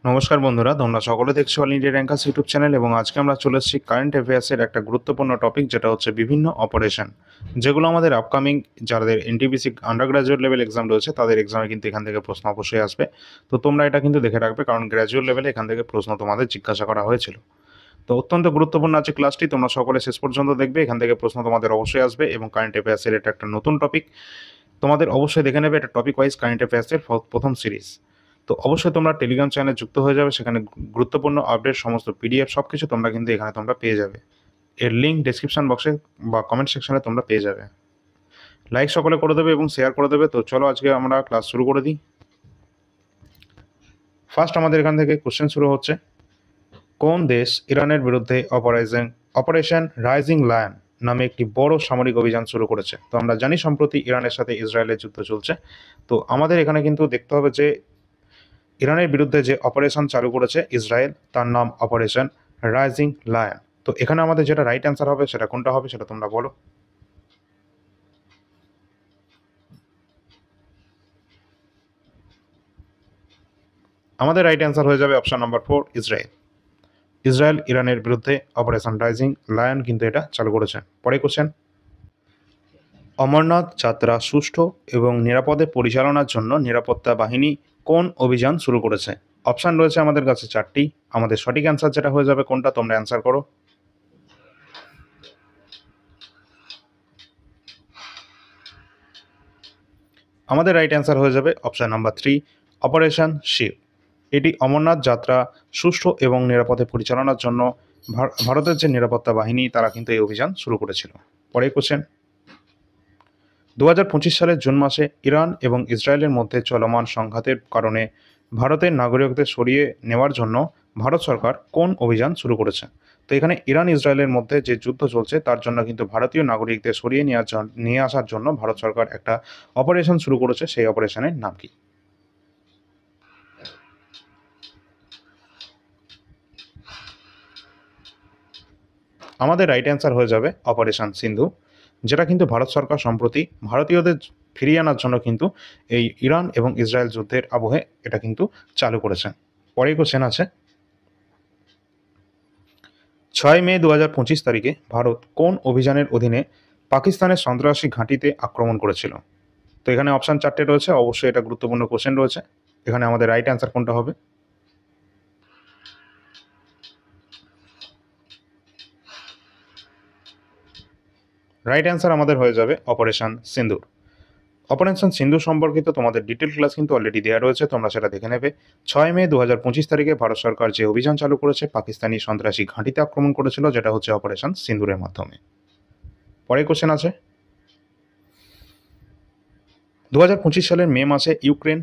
নমস্কার বন্ধুরা, তোমরা সকলে দেখছো all India rankers YouTube channel এবং আজকে আমরা চলে এসেছি কারেন্ট অ্যাফেয়ার্সের একটা গুরুত্বপূর্ণ টপিক, যেটা হচ্ছে বিভিন্ন অপারেশন, যেগুলো আমাদের আপকামিং যাদের NTPC under graduate level exam রয়েছে তাদের এক্সামে কিন্তু এখান থেকে প্রশ্ন অবশ্যই আসবে। তো তোমরা এটা কিন্তু দেখে রাখবে, কারণ গ্র্যাজুয়েট লেভেলে এখান থেকে প্রশ্ন তোমাদের জিজ্ঞাসা করা হয়েছিল। তো অত্যন্ত গুরুত্বপূর্ণ আছে ক্লাসটি, তোমরা সকলে শেষ পর্যন্ত দেখবে, এখান থেকে প্রশ্ন তোমাদের অবশ্যই আসবে এবং কারেন্ট অ্যাফেয়ার্সের এটা একটা নতুন টপিক, তোমাদের অবশ্যই দেখে নেবে। এটা টপিক ওয়াইজ কারেন্ট অ্যাফেয়ার্সের প্রথম সিরিজ। তো অবশ্যই তোমরা টেলিগ্রাম চ্যানেলে যুক্ত হয়ে যাবে, সেখানে গুরুত্বপূর্ণ আপডেট সমস্ত পিডিএফ সব কিছু তোমরা কিন্তু এখানে তোমরা পেয়ে যাবে। এর লিঙ্ক ডেসক্রিপশন বক্সে বা কমেন্ট সেকশনে তোমরা পেয়ে যাবে। লাইক সকলে করে দেবে এবং শেয়ার করে দেবে। তো চলো আজকে আমরা ক্লাস শুরু করে দিই। ফার্স্ট আমাদের এখান থেকে কোশ্চেন শুরু হচ্ছে, কোন দেশ ইরানের বিরুদ্ধে অপারেশন রাইজিং লায়ন নামে একটি বড় সামরিক অভিযান শুরু করেছে? তো আমরা জানি সম্প্রতি ইরানের সাথে ইসরায়েলের যুদ্ধ চলছে। তো আমাদের এখানে কিন্তু দেখতে হবে যে ইরানের বিরুদ্ধে যে অপারেশন চালু করেছে ইসরায়েল, তার নাম অপারেশন রাইজিং লায়ন। তো এখানে আমাদের যেটা রাইট অ্যান্সার হবে সেটা কোনটা হবে সেটা তোমরা বলো। আমাদের রাইট অ্যান্সার হয়ে যাবে অপশন নাম্বার 4, ইসরায়েল। ইসরায়েল ইরানের বিরুদ্ধে অপারেশন রাইজিং লায়ন কিন্তু এটা চালু করেছে। পরে কোশ্চেন, অমরনাথ যাত্রা সুষ্ঠু এবং নিরাপদে পরিচালনার জন্য নিরাপত্তা বাহিনী কোন অভিযান শুরু করেছে? অপশান রয়েছে আমাদের কাছে 4টি। আমাদের সঠিক অ্যান্সার যেটা হয়ে যাবে কোনটা, তোমরা অ্যান্সার করো। আমাদের রাইট অ্যান্সার হয়ে যাবে অপশান নাম্বার 3, অপারেশন শিব। এটি অমরনাথ যাত্রা সুষ্ঠু এবং নিরাপদে পরিচালনার জন্য ভারতের যে নিরাপত্তা বাহিনী তারা কিন্তু এই অভিযান শুরু করেছিল। পরে কোশ্চেন, 2025 সালের জুন মাসে ইরান এবং ইসরায়েলের মধ্যে চলমান সংঘাতের কারণে ভারতের নাগরিকদের সরিয়ে নেওয়ার জন্য ভারত সরকার কোন অভিযান শুরু করেছে? তো এখানে ইরান ইসরায়েলের মধ্যে যে যুদ্ধ চলছে তার জন্য কিন্তু ভারতীয় নাগরিকদের সরিয়ে নিয়ে আসার জন্য ভারত সরকার একটা অপারেশন শুরু করেছে। সেই অপারেশনের নাম কি? আমাদের রাইট অ্যান্সার হয়ে যাবে অপারেশন সিন্ধু, যেটা কিন্তু ভারত সরকার সম্প্রতি ভারতীয়দের ফিরিয়ে আনার জন্য কিন্তু এই ইরান এবং ইসরায়েল যুদ্ধের আবহে এটা কিন্তু চালু করেছেন। পরের কোশ্চেন আছে, 6 মে 2025 তারিখে ভারত কোন অভিযানের অধীনে পাকিস্তানের সন্ত্রাসী ঘাঁটিতে আক্রমণ করেছিল? তো এখানে অপশান 4টে রয়েছে, অবশ্যই এটা গুরুত্বপূর্ণ কোশ্চেন রয়েছে। এখানে আমাদের রাইট অ্যান্সার কোনটা হবে? রাইট অ্যান্সার আমাদের হয়ে যাবে অপারেশন সিন্দুর। অপারেশন সিন্ধু সম্পর্কিত তোমাদের ডিটেল ক্লাস কিন্তু অলরেডি দেওয়া রয়েছে, তোমরা সেটা দেখে নেবে। 6 মে 2025 তারিখে ভারত সরকার যে অভিযান চালু করেছে পাকিস্তানি সন্ত্রাসী ঘাঁটিতে আক্রমণ করেছিল, যেটা হচ্ছে অপারেশন সিন্দুরের মাধ্যমে। পরে কোশ্চেন আছে, 2025 সালের মে মাসে ইউক্রেন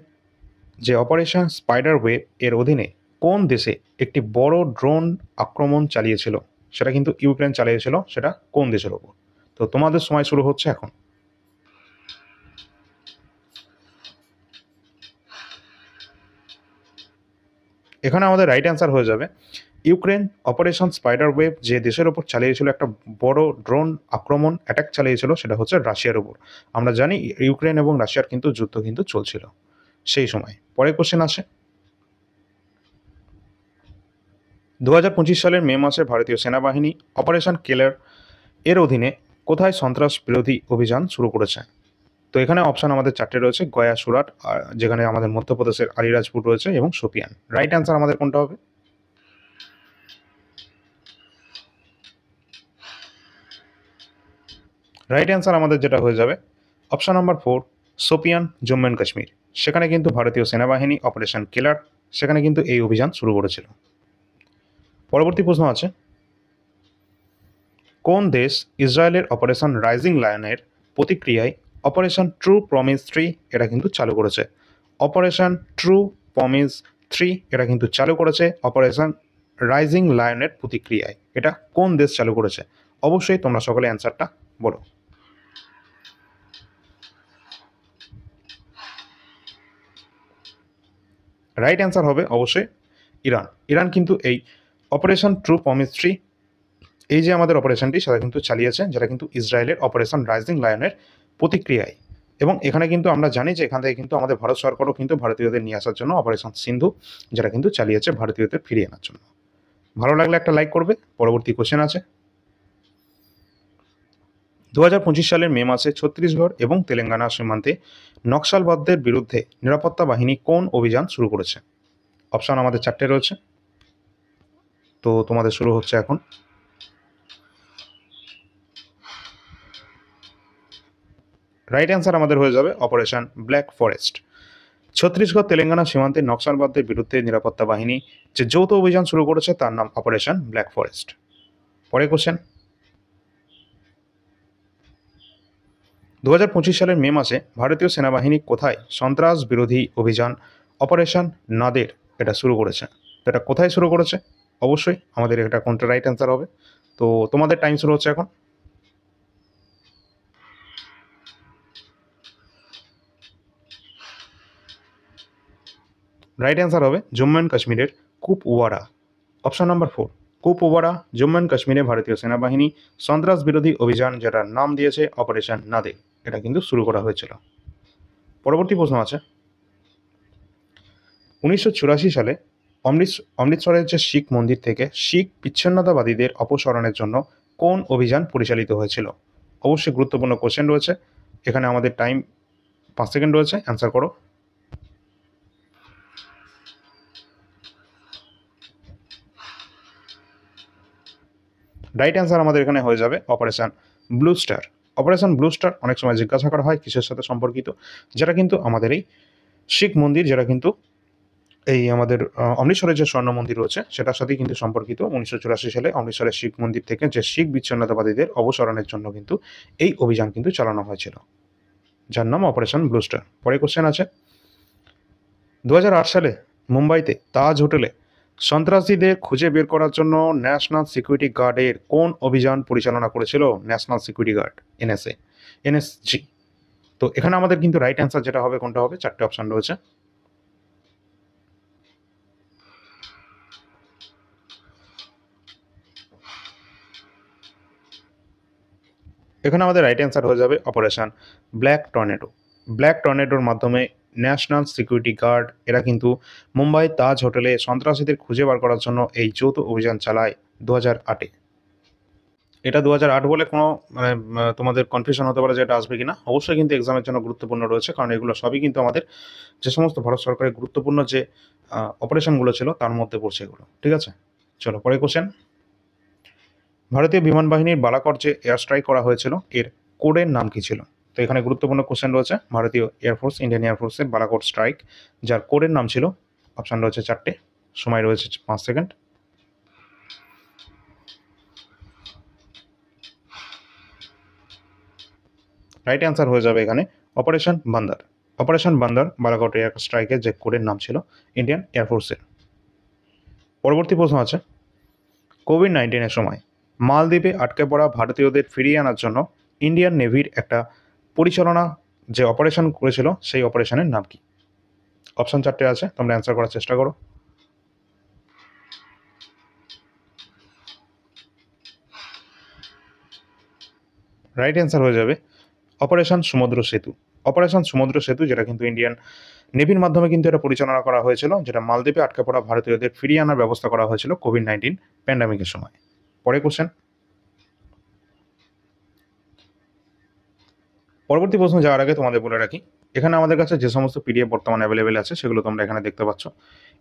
যে অপারেশন স্পাইডার ওয়েব এর অধীনে কোন দেশে একটি বড় ড্রোন আক্রমণ চালিয়েছিল? সেটা কিন্তু ইউক্রেন চালিয়েছিল, সেটা কোন দেশের ওপর? তো তোমাদের সময় শুরু হচ্ছে এখন। এখানে আমাদের রাইট অ্যান্সার হয়ে যাবে ইউক্রেন। অপারেশন স্পাইডার ওয়েব যে দেশের ওপর চালিয়েছিল একটা বড় ড্রোন আক্রমণ অ্যাটাক চালিয়েছিল সেটা হচ্ছে রাশিয়ার ওপর। আমরা জানি ইউক্রেন এবং রাশিয়ার কিন্তু যুদ্ধ কিন্তু চলছিল সেই সময়। পরে কোশ্চেন আসে, 2025 সালের মে মাসে ভারতীয় সেনাবাহিনী অপারেশন কেলার এর অধীনে কোথায় সন্ত্রাস বিরোধী অভিযান শুরু করেছে? তো এখানে অপশান আমাদের 4টে রয়েছে, গয়া, সুরাট, যেখানে আমাদের মধ্যপ্রদেশের আলিরাজপুর রয়েছে, এবং শোপিয়ান। রাইট অ্যান্সার আমাদের কোনটা হবে? রাইট অ্যান্সার আমাদের যেটা হয়ে যাবে option number 4, Shopian, Jammu and Kashmir. সেখানে কিন্তু ভারতীয় সেনাবাহিনী অপারেশন কেলার সেখানে কিন্তু এই অভিযান শুরু করেছিল। পরবর্তী প্রশ্ন আছে, কোন দেশ ইসরায়েলের অপারেশন রাইজিং লায়নের প্রতিক্রিয়ায় অপারেশন ট্রু প্রমিস 3 এটা কিন্তু চালু করেছে? অপারেশন ট্রু প্রমিস 3 এটা কিন্তু চালু করেছে অপারেশন রাইজিং লায়নের প্রতিক্রিয়ায়। এটা কোন দেশ চালু করেছে? অবশ্যই তোমরা সকলে অ্যান্সারটা বলো। রাইট অ্যান্সার হবে অবশ্যই ইরান। ইরান কিন্তু এই অপারেশন ট্রু প্রমিস 3 এই যে আমাদের অপারেশনটি সেটা কিন্তু চালিয়েছে, যেটা কিন্তু ইসরায়েলের অপারেশন রাইজিং লায়নের প্রতিক্রিয়ায়। এবং এখানে কিন্তু আমরা জানি যে এখান থেকে কিন্তু আমাদের ভারত সরকারও কিন্তু ভারতীয়দের নিয়ে আসার জন্য অপারেশন সিন্ধু যেটা কিন্তু চালিয়েছে ভারতীয়দের ফিরিয়ে আনার জন্য। ভালো লাগলে একটা লাইক করবে। পরবর্তী কোশ্চেন আছে, 2025 সালের মে মাসে ছত্তিশগড় এবং তেলেঙ্গানা সীমান্তে নকশালবাদদের বিরুদ্ধে নিরাপত্তা বাহিনী কোন অভিযান শুরু করেছে? অপশন আমাদের 4টে রয়েছে, তো তোমাদের শুরু হচ্ছে এখন। রাইট অ্যান্সার আমাদের হয়ে যাবে operation black forest. Chhattisgarh Telangana সীমান্তে নকশালবাদদের বিরুদ্ধে নিরাপত্তা বাহিনী যে যৌথ অভিযান শুরু করেছে তার নাম অপারেশন ব্ল্যাক ফরেস্ট। পরে কোশ্চেন, 2025 সালের মে মাসে ভারতীয় সেনাবাহিনী কোথায় সন্ত্রাস বিরোধী অভিযান অপারেশন নাদের এটা শুরু করেছে? তো এটা কোথায় শুরু করেছে? অবশ্যই আমাদের এটা কোনটা রাইট অ্যান্সার হবে। তো তোমাদের টাইম শুরু হচ্ছে এখন। রাইট অ্যান্সার হবে জম্মু অ্যান্ড কাশ্মীরের Kupwara. Option number 4, Kupwara Jammu and কাশ্মীরে ভারতীয় সেনাবাহিনী সন্ত্রাস বিরোধী অভিযান যেটার নাম দিয়েছে অপারেশন নাদে এটা কিন্তু শুরু করা হয়েছিল। পরবর্তী প্রশ্ন আছে, 1984 সালে অমৃতসরের যে শিখ মন্দির থেকে শিখ বিচ্ছিন্নতাবাদীদের অপসারণের জন্য কোন অভিযান পরিচালিত হয়েছিল? অবশ্যই গুরুত্বপূর্ণ কোশ্চেন রয়েছে, এখানে আমাদের টাইম 5 সেকেন্ড রয়েছে, অ্যান্সার করো। রাইট অ্যান্সার আমাদের এখানে হয়ে যাবে operation blue star. Operation blue star অনেক সময় জিজ্ঞাসা করা হয় কিসের সাথে সম্পর্কিত, যেটা কিন্তু আমাদের এই শিখ মন্দির যেটা কিন্তু এই আমাদের অমৃতসরের যে স্বর্ণ মন্দির রয়েছে সেটার সাথেই কিন্তু সম্পর্কিত। 1984 সালে অমৃতসরের শিখ মন্দির থেকে যে শিখ বিচ্ছিন্নতাবাদীদের অবসরণের জন্য কিন্তু এই অভিযান কিন্তু চালানো হয়েছিল, যার নাম অপারেশন ব্লু স্টার। পরে কোশ্চেন আছে, 2008 সালে মুম্বাইতে তাজ হোটেলে সন্ত্রাসীদের খুঁজে বের করার জন্য ন্যাশনাল সিকিউরিটি গার্ডের কোন অভিযান পরিচালনা করেছিল? National security guard NSG. তো এখানে আমাদের কিন্তু রাইট অ্যান্সার যেটা হবে কোনটা হবে? 4টে অপশন রয়েছে। এখানে আমাদের রাইট অ্যান্সার হয়ে যাবে অপারেশন ব্ল্যাক টর্নেডো। ব্ল্যাক টর্নেডোর মাধ্যমে ন্যাশনাল সিকিউরিটি গার্ড এরা কিন্তু মুম্বাই তাজ হোটেলে সন্ত্রাসীদের খুঁজে বার করার জন্য এই যৌথ অভিযান চালায় 2008-এ। এটা 2008 বলে কোনো মানে তোমাদের কনফিউশন হতে পারে যে এটা আসবে কিনা। অবশ্যই কিন্তু এক্সামের জন্য গুরুত্বপূর্ণ রয়েছে, কারণ এগুলো সবই কিন্তু আমাদের যে সমস্ত ভারত সরকারের গুরুত্বপূর্ণ যে অপারেশনগুলো ছিল তার মধ্যে পড়ছে এগুলো। ঠিক আছে, চলো পরে কোশ্চেন, ভারতীয় বিমান বাহিনীর বালাকট যে এয়ার স্ট্রাইক করা হয়েছিল এর কোডের নাম কি ছিল? তো এখানে গুরুত্বপূর্ণ কোশ্চেন রয়েছে, ভারতীয় এয়ারফোর্স ইন্ডিয়ান এয়ারফোর্সের বালাকট স্ট্রাইক যার কোডের নাম ছিল, অপশান রয়েছে 4টে, সময় রয়েছে 5 সেকেন্ড। রাইট অ্যান্সার হয়ে যাবে এখানে অপারেশন বান্দার। অপারেশন বান্দার বালাকট এয়ার স্ট্রাইকের যে কোডের নাম ছিল ইন্ডিয়ান এয়ারফোর্সের। পরবর্তী প্রশ্ন আছে, কোভিড-19-এর সময় মালদ্বীপে আটকে পড়া ভারতীয়দের ফিরিয়ে আনার জন্য ইন্ডিয়ান নেভির একটা পরিচালনা যে অপারেশন করেছিল সেই অপারেশনের নাম কি? অপশন 4টে আছে, তোমরা অ্যান্সার করার চেষ্টা করো। রাইট অ্যান্সার হয়ে যাবে অপারেশন সমুদ্র সেতু। অপারেশন সমুদ্র সেতু যেটা কিন্তু ইন্ডিয়ান নেভির মাধ্যমে কিন্তু এটা পরিচালনা করা হয়েছিল, যেটা মালদ্বীপে আটকে পড়া ভারতীয়দের ফিরিয়ে আনার ব্যবস্থা করা হয়েছিল কোভিড-19 প্যান্ডামিকের সময়। পরে কোশ্চেন, পরবর্তী প্রশ্ন যাওয়ার আগে তোমাদের বলে রাখি, এখানে আমাদের কাছে যে সমস্ত পিডিএফ বর্তমানে অ্যাভেলেবেল আছে সেগুলো তোমরা এখানে দেখতে পাচ্ছ।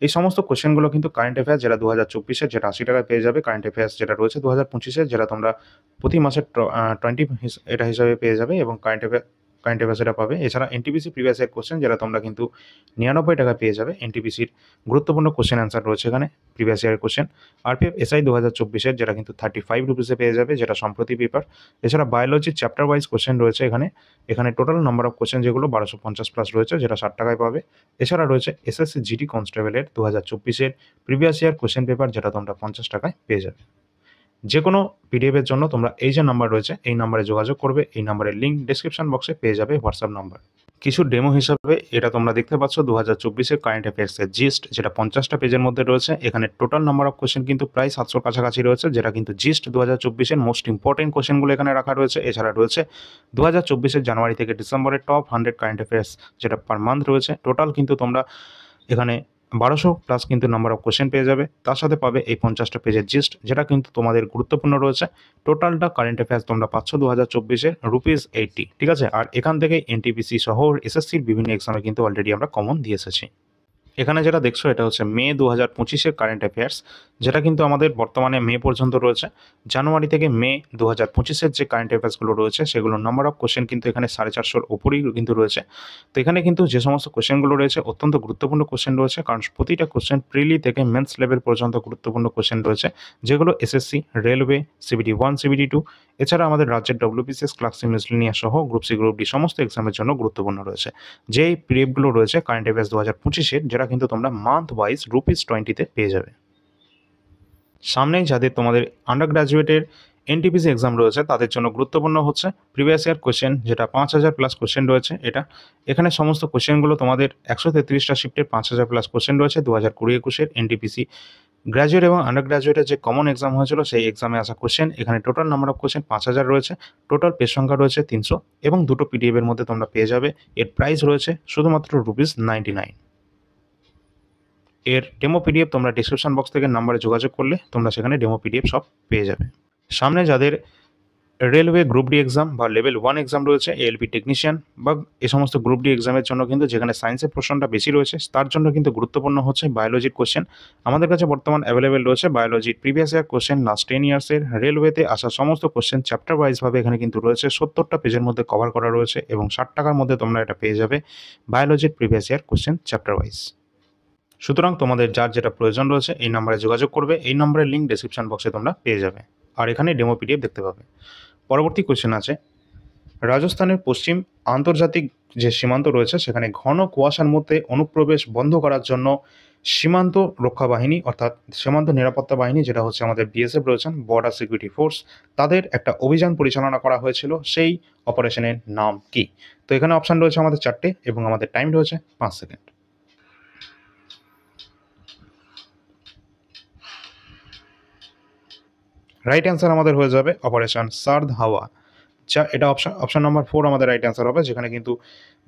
এই সমস্ত কোশ্চেনগুলো কিন্তু কারেন্ট অ্যাফেয়ার্স যেটা 2024-এর যেটা 80 টাকায় পেয়ে যাবে, কারেন্ট অ্যাফেয়ার্স যেটা রয়েছে 2025-এর যেটা তোমরা প্রতি মাসে 20 এটা হিসাবে পেয়ে যাবে, এবং কারেন্ট অ্যাফেয়ার্স এটা পাবে। এছাড়া এনটিপিসি প্রিভিয়াস ইয়ার কোশ্চেন যেটা তোমরা কিন্তু 99 টাকায় পেয়ে যাবে। এনটিপিসির গুরুত্বপূর্ণ কোশ্চেন অ্যান্সার রয়েছে এখানে, প্রিভিয়াস ইয়ারের কোশ্চেন। আরপিএফ এসআই 2024-এর যেটা কিন্তু 35 রুপিসে পেয়ে যাবে, যেটা সম্প্রতি পেপার। এছাড়া বায়োলজির চ্যাপ্টার ওয়াইজ কোশ্চেন রয়েছে এখানে টোটাল নাম্বার অফ কোশ্চেন যেগুলো 1250 রয়েছে, যেটা 60 টাকায় পাবে। এছাড়া রয়েছে এসএসসি জিডি কনস্টেবলের 2024-এর প্রিভিয়াস ইয়ার কোশ্চেন পেপার, যেটা তোমরা 50 টাকায় পেয়ে যাবে। যে কোনো পিডিএফের জন্য তোমরা এই যে নাম্বার রয়েছে এই নাম্বারে যোগাযোগ করবে, এই নাম্বারের লিঙ্ক ডেসক্রিপশন বক্সে পেয়ে যাবে হোয়াটসঅ্যাপ নাম্বার। কিছু ডেমো হিসাবে এটা তোমরা দেখতে পাচ্ছ 2024-এর কারেন্ট অ্যাফেয়ার্সের জিস্ট, যেটা 50টা পেজের মধ্যে রয়েছে। এখানে টোটাল নাম্বার অফ কোশ্চেন কিন্তু প্রায় 700 কাছাকাছি রয়েছে, যেটা কিন্তু জিস্ট 2024-এর মোস্ট ইম্পর্টেন্ট কোশ্চেনগুলো এখানে রাখা রয়েছে। এছাড়া রয়েছে 2024-এর জানুয়ারি থেকে ডিসেম্বরের টপ 100 কারেন্ট অ্যাফেয়ার্স, যেটা পার মান্থ রয়েছে। টোটাল কিন্তু তোমরা এখানে 1200 প্লাস কিন্তু নাম্বার অফ কোশ্চেন পেয়ে যাবে। তার সাথে পাবে এই 50টা পেজের জিস্ট, যেটা কিন্তু তোমাদের গুরুত্বপূর্ণ রয়েছে। টোটালটা কারেন্ট অ্যাফেয়ার্স তোমরা পাচ্ছ 2024-এর ₹80, ঠিক আছে। আর এখান থেকে এনটিপিসি সহ এসএসসির বিভিন্ন এক্সামে কিন্তু অলরেডি আমরা কমন দিয়ে এসেছি। এখানে যেটা দেখছো এটা হচ্ছে মে 2025-এর কারেন্ট অ্যাফেয়ার্স, যেটা কিন্তু আমাদের বর্তমানে মে পর্যন্ত রয়েছে। জানুয়ারি থেকে মে 2025-এর যে কারেন্ট অ্যাফেয়ার্সগুলো রয়েছে সেগুলোর নাম্বার অফ কোশ্চেন কিন্তু এখানে 450-র ওপরেই কিন্তু রয়েছে। তো এখানে কিন্তু যে সমস্ত কোশ্চেনগুলো রয়েছে অত্যন্ত গুরুত্বপূর্ণ কোশ্চেন রয়েছে, কারণ প্রতিটা কোশ্চেন প্রিলি থেকে মেন্স লেভেল পর্যন্ত গুরুত্বপূর্ণ কোশ্চেন রয়েছে, যেগুলো এসএসসি, রেলওয়ে, CBT 1, CBT 2, এছাড়া আমাদের রাজ্যের WBCS, ক্লার্ক সি, মিসলেনিয়াস সহ গ্রুপ সি, গ্রুপ ডি সমস্ত এক্সামের জন্য গুরুত্বপূর্ণ রয়েছে। যেই পিডিএফগুলো রয়েছে কারেন্ট অ্যাফেয়ার্স 2025-এর, যেটা কিন্তু তোমরা মান্থ ওয়াইজ ₹20-তে পেয়ে যাবে। সামনেই যাদের তোমাদের আন্ডার গ্র্যাজুয়েটের এনটিপিসি এক্সাম রয়েছে তাদের জন্য গুরুত্বপূর্ণ হচ্ছে প্রিভিয়াস ইয়ার কোশ্চেন, যেটা 5000 প্লাস কোশ্চেন রয়েছে। এখানে সমস্ত কোশ্চেনগুলো তোমাদের 133টা শিফটের 5000 প্লাস কোশ্চেন রয়েছে। 2020-21-এর এনটিপিসি গ্র্যাজুয়েট এবং আন্ডার গ্র্যাজুয়েটের যে কমন এক্সাম হয়েছিল সেই এক্সামে আসা কোশ্চেন। এখানে টোটাল নাম্বার অফ কোশ্চেন 5000 রয়েছে। টোটাল পেজ সংখ্যা রয়েছে 300 এবং দুটো পিডিএফের মধ্যে তোমরা পেয়ে যাবে। এর প্রাইস রয়েছে শুধুমাত্র ₹99। এর ডেমো পিডিএফ তোমরা ডিসক্রিপশন বক্স থেকে নাম্বারে যোগাযোগ করলে তোমরা সেখানে ডেমো পিডিএফ সব পেয়ে যাবে। সামনে যাদের রেলওয়ে গ্রুপ ডি এক্সাম বা লেভেল 1 এক্সাম রয়েছে, এএলপি টেকনিশিয়ান বা এই সমস্ত গ্রুপ ডি এক্সামের জন্য কিন্তু যেখানে সায়েন্সের পোর্শনটা বেশি রয়েছে, তার জন্য কিন্তু গুরুত্বপূর্ণ হচ্ছে বায়োলজির কোশ্চেন। আমাদের কাছে বর্তমান অ্যাভেলেবেল রয়েছে বায়োলজির প্রিভিয়াস ইয়ার কোশ্চেন, লাস্ট 10 ইয়ার্সের রেলওয়েতে আসা সমস্ত কোশ্চেন চ্যাপ্টার ওয়াইজভাবে এখানে কিন্তু রয়েছে। 70টা পেজের মধ্যে কভার করা রয়েছে এবং 60 টাকার মধ্যে তোমরা এটা পেয়ে যাবে বায়োলজির previous year question chapter wise. সুতরাং তোমাদের যার যেটা প্রয়োজন রয়েছে এই নাম্বারে যোগাযোগ করবে। এই নাম্বারের লিঙ্ক ডেসক্রিপশন বক্সে তোমরা পেয়ে যাবে, আর এখানে ডেমো পিডিএফ দেখতে পাবে। পরবর্তী কোশ্চেন আছে, রাজস্থানের পশ্চিম আন্তর্জাতিক যে সীমান্ত রয়েছে সেখানে ঘন কুয়াশার মধ্যে অনুপ্রবেশ বন্ধ করার জন্য সীমান্ত রক্ষা বাহিনী অর্থাৎ সীমান্ত নিরাপত্তা বাহিনী, যেটা হচ্ছে আমাদের বিএসএফ রয়েছেন, বর্ডার সিকিউরিটি ফোর্স, তাদের একটা অভিযান পরিচালনা করা হয়েছিল। সেই অপারেশনের নাম কি? তো এখানে অপশান রয়েছে আমাদের 4টে এবং আমাদের টাইম রয়েছে 5 সেকেন্ড। রাইট অ্যান্সার আমাদের হয়ে যাবে অপারেশন সার্দ হাওয়া, এটা অপশন নাম্বার 4 আমাদের রাইট অ্যান্সার হবে, যেখানে কিন্তু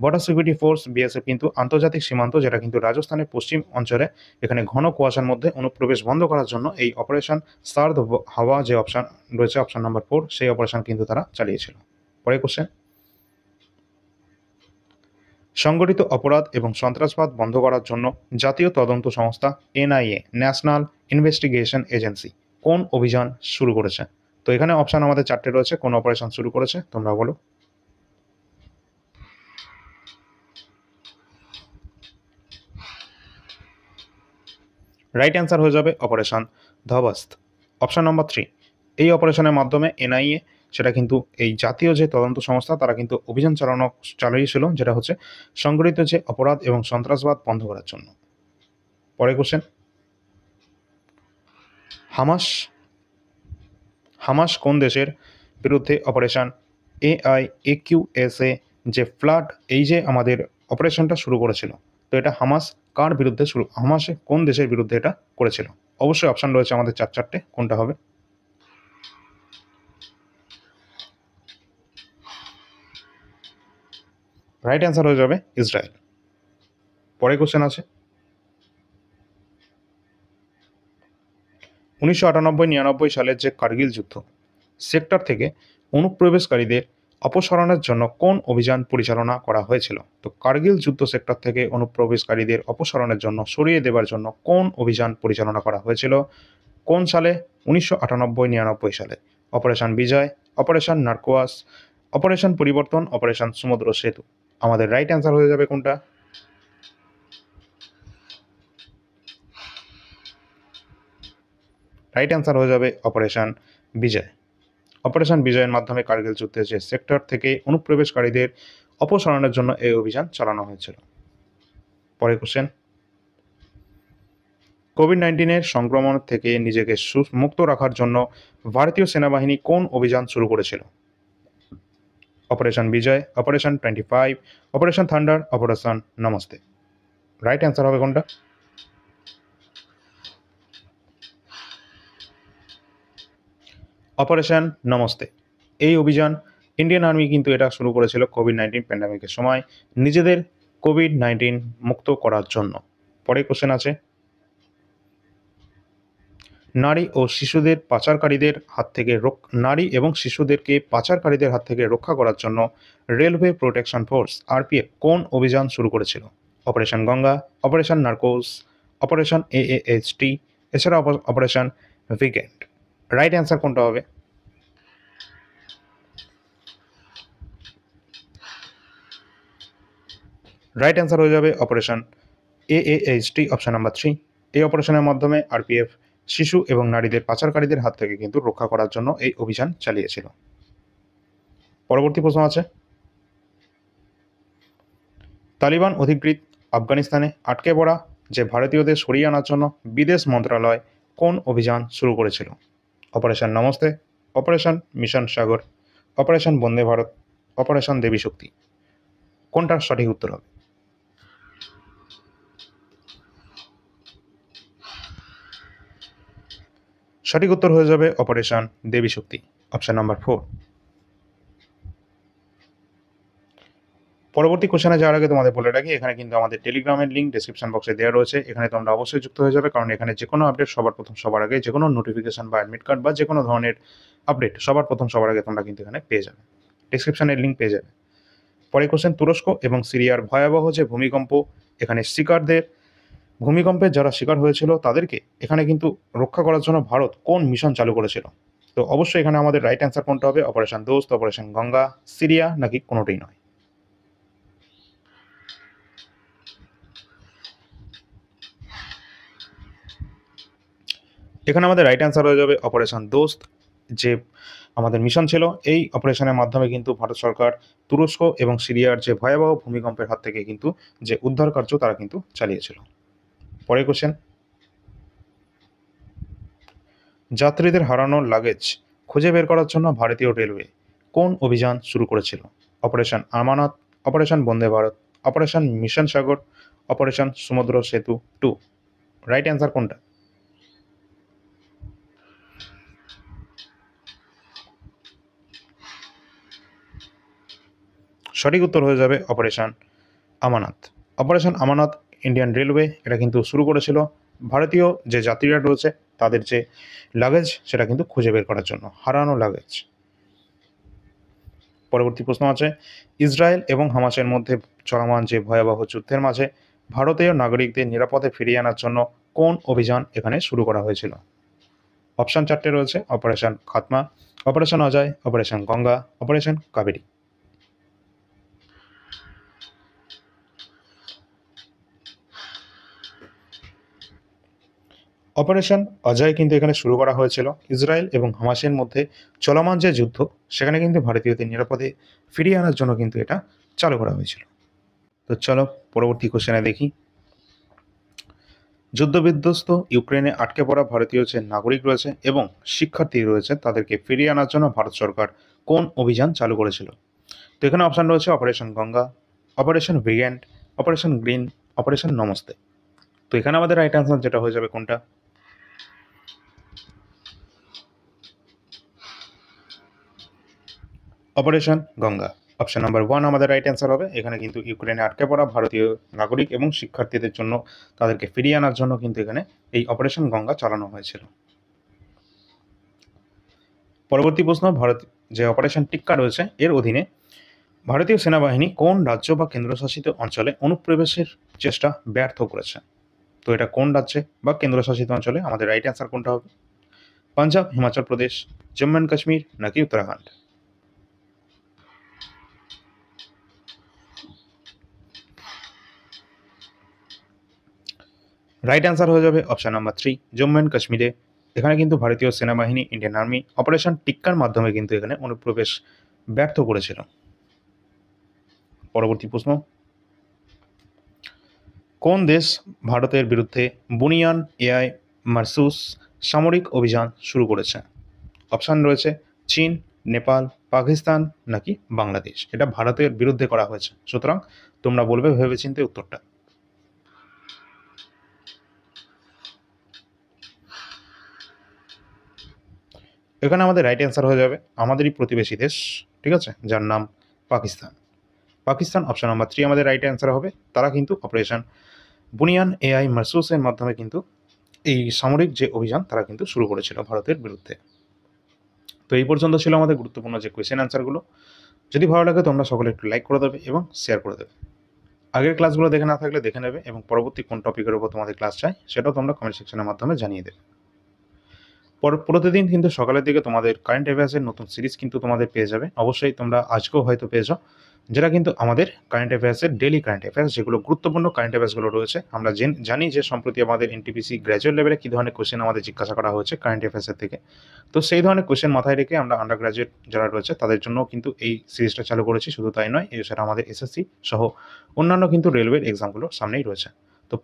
বর্ডার সিকিউরিটি ফোর্স বিএসএফ কিন্তু আন্তর্জাতিক সীমান্ত, যেটা কিন্তু রাজস্থানের পশ্চিম অঞ্চলে, এখানে ঘন কুয়াশার মধ্যে অনুপ্রবেশ বন্ধ করার জন্য এই অপারেশন সার্দ হাওয়া যে অপশন রয়েছে অপশন নাম্বার 4, সেই অপারেশন কিন্তু তারা চালিয়েছিল। পরে কোশ্চেন, সংগঠিত অপরাধ এবং সন্ত্রাসবাদ বন্ধ করার জন্য জাতীয় তদন্ত সংস্থা এনআইএ, ন্যাশনাল ইনভেস্টিগেশন এজেন্সি, কোন অভিযান শুরু করেছে? তো এখানে অপশান আমাদের 4টে রয়েছে। কোন অপারেশন শুরু করেছে তোমরা বলো। রাইট অ্যান্সার হয়ে যাবে অপারেশন ধ্বস্ত, অপশান নম্বর 3। এই অপারেশনের মাধ্যমে এনআইএ, সেটা কিন্তু এই জাতীয় যে তদন্ত সংস্থা, তারা কিন্তু অভিযান চালিয়েছিল, যেটা হচ্ছে সংগঠিত যে অপরাধ এবং সন্ত্রাসবাদ বন্ধ করার জন্য। পরে কোশ্চেন, হামাস কোন দেশের বিরুদ্ধে অপারেশন AIAQSA যে ফ্লাড, এই যে আমাদের অপারেশনটা শুরু করেছিল, তো এটা হামাস কার বিরুদ্ধে হামাস কোন দেশের বিরুদ্ধে এটা করেছিল? অবশ্যই অপশন রয়েছে আমাদের 4টে, কোনটা হবে? রাইট অ্যান্সার হয়ে যাবে ইসরায়েল। পরে কোশ্চেন আছে, 1998-99 সালের যে কার্গিল যুদ্ধ, সেক্টর থেকে অনুপ্রবেশকারীদের অপসারণের জন্য কোন অভিযান পরিচালনা করা হয়েছিল? তো কার্গিল যুদ্ধ সেক্টর থেকে অনুপ্রবেশকারীদের অপসারণের জন্য, সরিয়ে দেওয়ার জন্য কোন অভিযান পরিচালনা করা হয়েছিল? কোন সালে? 1998-99 সালে। অপারেশন বিজয়, অপারেশন নার্কোয়াস, অপারেশন পরিবর্তন, অপারেশন সমুদ্র সেতু। আমাদের রাইট অ্যান্সার হয়ে যাবে কোনটা? রাইট অ্যান্সার হয়ে যাবে অপারেশন বিজয়। অপারেশন বিজয়ের মাধ্যমে কার্গিল যুদ্ধে যে সেক্টর থেকে অনুপ্রবেশকারীদের অপসারণের জন্য এই অভিযান চালানো হয়েছিল। পরে কোশ্চেন, কোভিড-19 সংক্রমণ থেকে নিজেকে মুক্ত রাখার জন্য ভারতীয় সেনাবাহিনী কোন অভিযান শুরু করেছিল? Operation Vijay, operation 25, operation thunder, operation Namaste. Right answer হবে কোনটা? অপারেশন নমস্তে। এই অভিযান ইন্ডিয়ান আর্মি কিন্তু এটা শুরু করেছিল কোভিড-19 প্যান্ডামিকের সময় নিজেদের কোভিড-19 মুক্ত করার জন্য। পরে কোশ্চেন আছে, নারী এবং শিশুদেরকে পাচারকারীদের হাত থেকে রক্ষা করার জন্য রেলওয়ে প্রোটেকশন ফোর্স আরপিএফ কোন অভিযান শুরু করেছিল? Operation Ganga, operation Narcos, operation AAHT, এছাড়া অপারেশন উইকেন্ড। রাইট অ্যান্সার কোনটা হবে? রাইট অ্যান্সার হয়ে যাবে অপারেশন এএএইচটি, অপশন নাম্বার 3। এই অপারেশনের মাধ্যমে আরপিএফ শিশু এবং নারীদের পাচারকারীদের হাত থেকে কিন্তু রক্ষা করার জন্য এই অভিযান চালিয়েছিল। পরবর্তী প্রশ্ন আছে, তালিবান অধিকৃত আফগানিস্তানে আটকে পড়া যে ভারতীয়দের সরিয়ে আনার জন্য বিদেশ মন্ত্রণালয় কোন অভিযান শুরু করেছিল? অপারেশন নমস্তে, অপারেশন মিশন সাগর, অপারেশন বন্দে ভারত, অপারেশন দেবী শক্তি। কোনটা সঠিক উত্তর হবে? সঠিক উত্তর হয়ে যাবে অপারেশন দেবী শক্তি, অপশন নাম্বার 4। পরবর্তী কোশ্চেনে যাওয়ার আগে তোমাদের বলে রাখি, এখানে কিন্তু আমাদের টেলিগ্রামের লিঙ্ক ডেসক্রিপশন বক্সে দেওয়া রয়েছে। এখানে তোমরা অবশ্যই যুক্ত হয়ে যাবে, কারণ এখানে যে কোনো আপডেট সবার আগে, যে কোনো নোটিফিকেশন বা অ্যাডমিট কার্ড বা যে কোনো ধরনের আপডেট সবার আগে তোমরা কিন্তু এখানে পেয়ে যাবে, ডেসক্রিপশনের লিঙ্ক পেয়ে যাবে। পরে কোশ্চেন, তুরস্ক এবং সিরিয়ার ভয়াবহ যে ভূমিকম্প, এখানে ভূমিকম্পের যারা শিকার হয়েছিল তাদেরকে এখানে কিন্তু রক্ষা করার জন্য ভারত কোন মিশন চালু করেছিল? তো অবশ্যই এখানে আমাদের রাইট অ্যান্সার কোনটা হবে? অপারেশন দোস্ত, অপারেশন গঙ্গা, সিরিয়া নাকি কোনোটাই নয়? এখানে আমাদের রাইট অ্যান্সার হয়ে যাবে অপারেশন দোস্ত। যে আমাদের মিশন ছিল, এই অপারেশনের মাধ্যমে কিন্তু ভারত সরকার তুরস্ক এবং সিরিয়ার যে ভয়াবহ ভূমিকম্পের হাত থেকে কিন্তু যে উদ্ধার কার্য তারা কিন্তু চালিয়েছিল। পরের কোশ্চেন, যাত্রীদের হারানো লাগেজ খুঁজে বের করার জন্য ভারতীয় রেলওয়ে কোন অভিযান শুরু করেছিল? অপারেশন আমানত, operation Vande Bharat, operation mission সাগর, অপারেশন সমুদ্র সেতু 2। রাইট অ্যান্সার কোনটা? সঠিক উত্তর হয়ে যাবে অপারেশন আমানত। অপারেশন আমানত ইন্ডিয়ান রেলওয়ে এটা কিন্তু শুরু করেছিল ভারতীয় যে যাত্রীরা রয়েছে তাদের যে লাগেজ সেটা কিন্তু খুঁজে বের করার জন্য, হারানো লাগেজ। পরবর্তী প্রশ্ন আছে, ইসরায়েল এবং হামাসের মধ্যে চলমান যে ভয়াবহ যুদ্ধের মাঝে ভারতীয় নাগরিকদের নিরাপদে ফিরিয়ে আনার জন্য কোন অভিযান এখানে শুরু করা হয়েছিল? অপশন 4টে রয়েছে, operation Khatma, operation Ajay, operation Ganga, operation Kaveri. Operation Ajay কিন্তু এখানে শুরু করা হয়েছিল ইসরায়েল এবং হামাসের মধ্যে চলমান যে যুদ্ধ সেখানে কিন্তু ভারতীয়দের নিরাপদে ফিরিয়ে আনার জন্য কিন্তু এটা চালু করা হয়েছিল। তো চলো পরবর্তী কোশ্চেনে দেখি, যুদ্ধবিধ্বস্ত ইউক্রেনে আটকে পড়া ভারতীয় যে নাগরিক রয়েছে এবং শিক্ষার্থী রয়েছে তাদেরকে ফিরিয়ে আনার জন্য ভারত সরকার কোন অভিযান চালু করেছিল? তো এখানে অপশান রয়েছে operation Ganga, operation weekend, operation green, operation namaste. তো এখানে আমাদের রাইট অ্যান্সার যেটা হয়ে যাবে কোনটা? অপারেশন গঙ্গা, অপশন নাম্বার 1 আমাদের রাইট অ্যান্সার হবে। এখানে কিন্তু ইউক্রেনে আটকে পড়া ভারতীয় নাগরিক এবং শিক্ষার্থীদের জন্য তাদেরকে ফিরিয়ে আনার জন্য কিন্তু এখানে এই অপারেশন গঙ্গা চালানো হয়েছিল। পরবর্তী প্রশ্ন, ভারত যে অপারেশন টিক্কা রয়েছে এর অধীনে ভারতীয় সেনাবাহিনী কোন রাজ্য বা কেন্দ্রশাসিত অঞ্চলে অনুপ্রবেশের চেষ্টা ব্যর্থ করেছে? তো এটা কোন রাজ্যে বা কেন্দ্রশাসিত অঞ্চলে? আমাদের রাইট অ্যান্সার কোনটা হবে? পাঞ্জাব, হিমাচল প্রদেশ, জম্মু অ্যান্ড কাশ্মীর নাকি উত্তরাখণ্ড? রাইট অ্যান্সার হয়ে যাবে অপশন নাম্বার 3, জম্মু অ্যান্ড কাশ্মীরে। এখানে কিন্তু ভারতীয় সেনাবাহিনী, ইন্ডিয়ান আর্মি অপারেশন টিক্কার মাধ্যমে কিন্তু এখানে অনুপ্রবেশ ব্যর্থ করেছিল। পরবর্তী প্রশ্ন, কোন দেশ ভারতের বিরুদ্ধে বুনিয়ান এআই মারসুস সামরিক অভিযান শুরু করেছে? অপশান রয়েছে চীন, নেপাল, পাকিস্তান নাকি বাংলাদেশ? এটা ভারতের বিরুদ্ধে করা হয়েছে, সুতরাং তোমরা বলবে ভেবেচিন্তে উত্তরটা। এখানে আমাদের রাইট অ্যান্সার হয়ে যাবে আমাদেরই প্রতিবেশী দেশ, ঠিক আছে, যার নাম পাকিস্তান। পাকিস্তান অপশন নাম্বার 3 আমাদের রাইট অ্যান্সার হবে। তারা কিন্তু অপারেশন বুনিয়ান এআই মারসুসের মাধ্যমে কিন্তু এই সামরিক যে অভিযান তারা কিন্তু শুরু করেছিল ভারতের বিরুদ্ধে। তো এই পর্যন্ত ছিল আমাদের গুরুত্বপূর্ণ যে কোয়েশ্চেন অ্যান্সারগুলো। যদি ভালো লাগে তোমরা সকলে একটু লাইক করে দেবে এবং শেয়ার করে দেবে। আগের ক্লাসগুলো দেখে না থাকলে দেখে নেবে এবং পরবর্তী কোন টপিকের উপর তোমাদের ক্লাস চাই সেটাও তোমরা কমেন্ট সেকশনের মাধ্যমে জানিয়ে দেবে। প্রতিদিন কিন্তু সকালের দিকে তোমাদের কারেন্ট অ্যাফেয়ার্সের নতুন সিরিজ কিন্তু তোমাদের পেয়ে যাবে। অবশ্যই তোমরা আজকেও হয়তো পেয়েছো, যেটা কিন্তু আমাদের কারেন্ট অ্যাফেয়ার্সের ডেলি কারেন্ট অ্যাফেয়ার্স, যেগুলো গুরুত্বপূর্ণ কারেন্ট অ্যাফেয়ার্সগুলো রয়েছে। আমরা জানি যে সম্প্রতি আমাদের এনটিপিসি গ্র্যাজুয়েট লেভেলে কী ধরনের কোশ্চেন আমাদের জিজ্ঞাসা করা হয়েছে কারেন্ট অ্যাফেয়ার্সের থেকে। তো সেই ধরনের কোশ্চেন মাথায় রেখে আমরা আন্ডার গ্র্যাজুয়েট যারা রয়েছে তাদের জন্য কিন্তু এই সিরিজটা চালু করেছি। শুধু তাই নয়, এছাড়া আমাদের এসএসসি সহ অন্যান্য কিন্তু রেলওয়ের এক্সামগুলো সামনেই রয়েছে। তো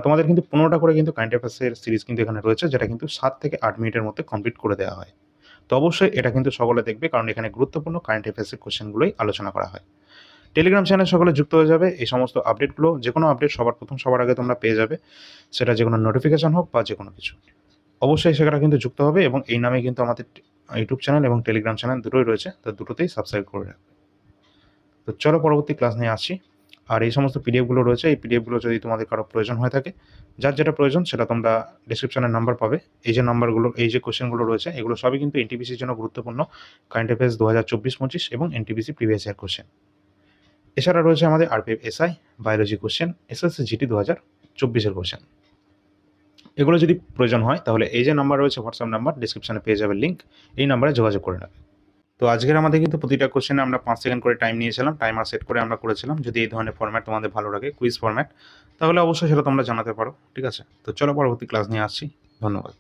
তোমাদের কিন্তু 15টা করে কিন্তু কারেন্ট অ্যাফেয়ার্সের সিরিজ কিন্তু এখানে রয়েছে, যেটা কিন্তু 7 থেকে 8 মিনিটের মধ্যে কমপ্লিট করে দেওয়া হয়। তো অবশ্যই এটা কিন্তু সকলে দেখবে, কারণ এখানে গুরুত্বপূর্ণ কারেন্ট অ্যাফেয়ার্সের কোশ্চেনগুলোই আলোচনা করা হয়। টেলিগ্রাম চ্যানেল সকলে যুক্ত হয়ে যাবে। এই সমস্ত আপডেটগুলো, যে কোনো আপডেট সবার আগে তোমরা পেয়ে যাবে, সেটা যে কোনো নোটিফিকেশান হোক বা যে কোনো কিছু। অবশ্যই সেটা কিন্তু যুক্ত হবে এবং এই নামে কিন্তু আমাদের ইউটিউব চ্যানেল এবং টেলিগ্রাম চ্যানেল দুটোই রয়েছে, তো দুটোতেই সাবস্ক্রাইব করে রাখবে। তো চলো পরবর্তী ক্লাস নিয়ে আসছি। আর এই সমস্ত পিডিএফগুলো রয়েছে, এই পিডিএফগুলো যদি তোমাদের কারো প্রয়োজন হয়ে থাকে, যার যেটা প্রয়োজন সেটা তোমরা ডিসক্রিপশনে নাম্বার পাবে। এই যে নাম্বারগুলো, এই যে কোশ্চেনগুলো রয়েছে, এগুলো সবই কিন্তু এনটিপিসির জন্য গুরুত্বপূর্ণ কারেন্ট অ্যাফেয়ার্স 2024-25 এবং এনটিপিসি প্রিভিয়াস ইয়ার কোশ্চেন। এছাড়া রয়েছে আমাদের RPF SI, biology question, SSC GT 2024-এর কোশ্চেন। এগুলো যদি প্রয়োজন হয় তাহলে এই যে নাম্বার রয়েছে, হোয়াটসঅ্যাপ নাম্বার, ডিসক্রিপশনে পেয়ে যাবে লিঙ্ক, এই নাম্বারে যোগাযোগ করে নেবে। তো আজকের আমাদের কিন্তু প্রতিটা কোশ্চেনে আমরা 5 সেকেন্ড করে টাইম নিয়েছিলাম, টাইমার সেট করে আমরা করেছিলাম। যদি এই ধরনের ফরম্যাট তোমাদের ভালো লাগে, কুইজ ফরম্যাট, তাহলে অবশ্যই সেটা তোমরা জানাতে পারো, ঠিক আছে। তো চলো পরবর্তী ক্লাস নিয়ে আসছি। ধন্যবাদ।